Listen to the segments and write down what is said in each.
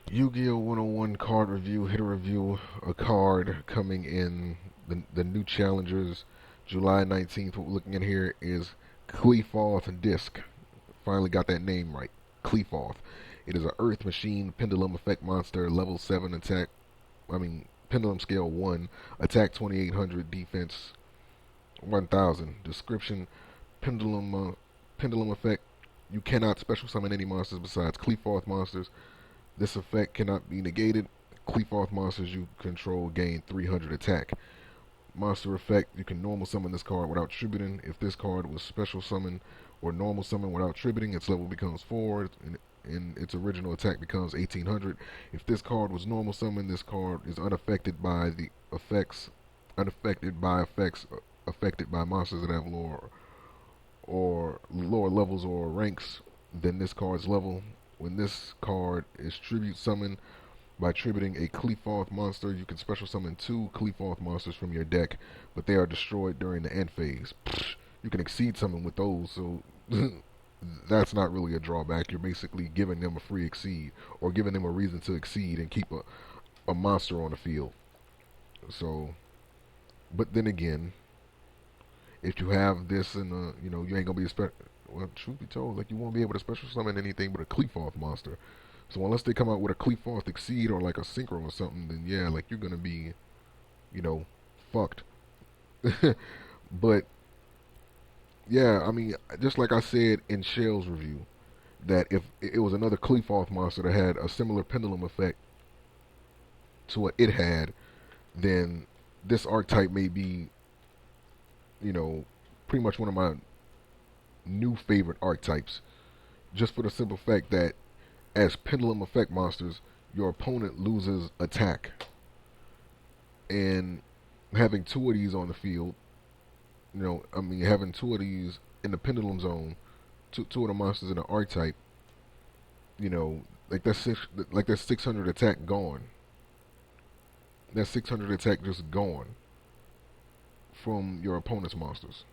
Yu-Gi-Oh! 101 card review, hit a review, a card coming in the new challengers, July 19th. What we're looking at here is Qliphoth Disc. Finally got that name right. Qliphoth. It is an Earth Machine Pendulum Effect Monster, level 7 attack. Pendulum scale 1, attack 2800, defense 1000. Description: Pendulum effect. You cannot special summon any monsters besides Qliphoth monsters. This effect cannot be negated. Qliphoth monsters you control gain 300 attack. Monster effect: you can normal summon this card without tributing. If this card was special summon or normal summon without tributing, its level becomes 4 and its original attack becomes 1800. If this card was normal summon, this card is unaffected by the effects unaffected by effects affected by monsters that have lower levels or ranks than this card's level. When this card is tribute summoned by tributing a Qliphoth monster, you can special summon 2 Qliphoth monsters from your deck, but they are destroyed during the end phase. You can exceed summon with those, so that's not really a drawback. You're basically giving them a free exceed, or giving them a reason to exceed and keep a monster on the field. So, but then again, if you have this in the, you ain't gonna be a well, truth be told, like you won't be able to special summon anything but a Qliphoth monster. So unless they come out with a Qliphoth Exceed or like a Synchro or something, then yeah, like you're gonna be, you know, fucked. But yeah, just like I said in Shell's review, that if it was another Qliphoth monster that had a similar pendulum effect to what it had, then this archetype may be, you know, pretty much one of my new favorite archetypes. Just for the simple fact that as pendulum effect monsters, your opponent loses attack. And having two of these on the field, having two of these in the pendulum zone, two of the monsters in the archetype, like that's 600 attack gone. That 600 attack just gone from your opponent's monsters.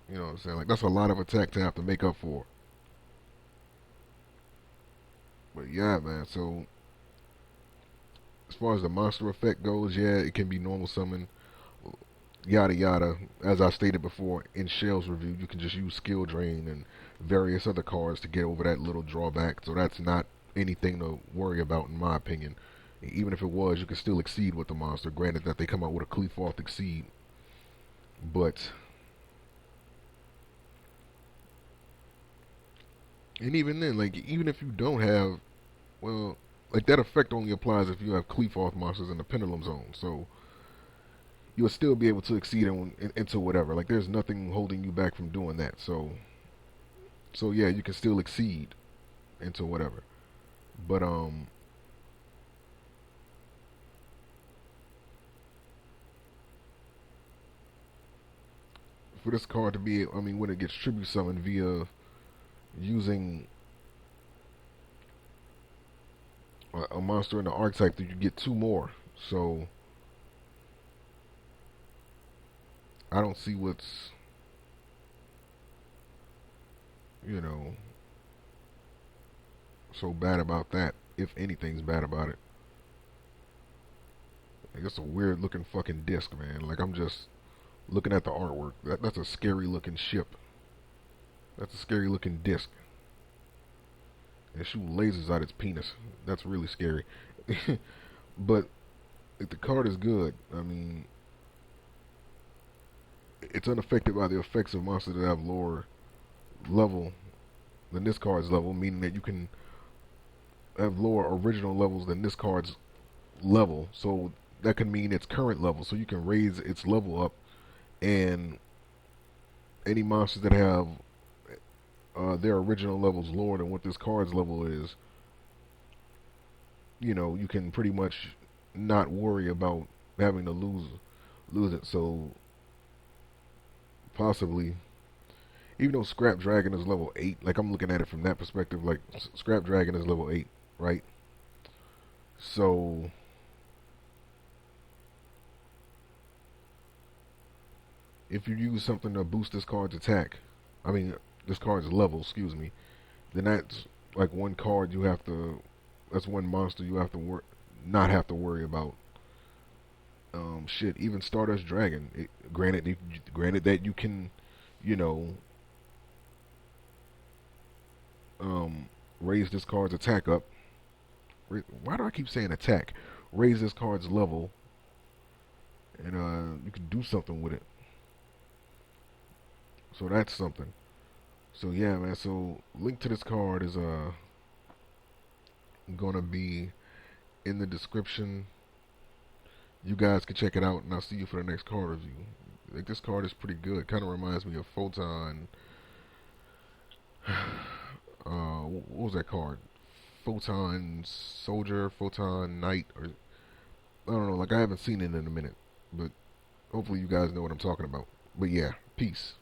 You know what I'm saying? Like that's a lot of attack to have to make up for. But yeah, man. So as far as the monster effect goes, yeah, it can be normal summon, yada yada. As I stated before in Shell's review, you can just use skill drain and various other cards to get over that little drawback. So that's not anything to worry about, in my opinion. Even if it was, you can still exceed with the monster. Granted that they come out with a Qliphoth exceed, but and even then, like even if you don't have, well, like that effect only applies if you have Qliphoth monsters in the pendulum zone. So you'll still be able to exceed into whatever. Like there's nothing holding you back from doing that. So yeah, you can still exceed into whatever. But for this card to be, when it gets tribute summoned via using a monster in the archetype, that you get two more. So I don't see what's, you know, so bad about that. If anything's bad about it, like, it's a weird looking fucking disc, man. Like I'm just looking at the artwork. That's a scary looking ship. That's a scary looking disc. And shoot lasers out its penis. That's really scary. But if the card is good, it's unaffected by the effects of monsters that have lower level than this card's level, meaning that you can have lower original levels than this card's level. So that can mean its current level. So you can raise its level up, and any monsters that have their original levels lower than what this card's level is, you can pretty much not worry about having to lose it. So possibly, even though Scrap Dragon is level 8, like I'm looking at it from that perspective, like Scrap Dragon is level 8, right? So if you use something to boost this card's attack, this card's level, excuse me, then that's like one card you have to. That's one monster you have to not have to worry about. Shit, even Stardust Dragon. Granted that you can, you know, raise this card's attack up. Why do I keep saying attack? Raise this card's level, and you can do something with it. So that's something. So yeah, man. So link to this card is gonna be in the description. You guys can check it out, and I'll see you for the next card review. Like, this card is pretty good. Kind of reminds me of Photon. What was that card? Photon Soldier, Photon Knight, or I don't know. Like, I haven't seen it in a minute, but hopefully you guys know what I'm talking about. But yeah, peace.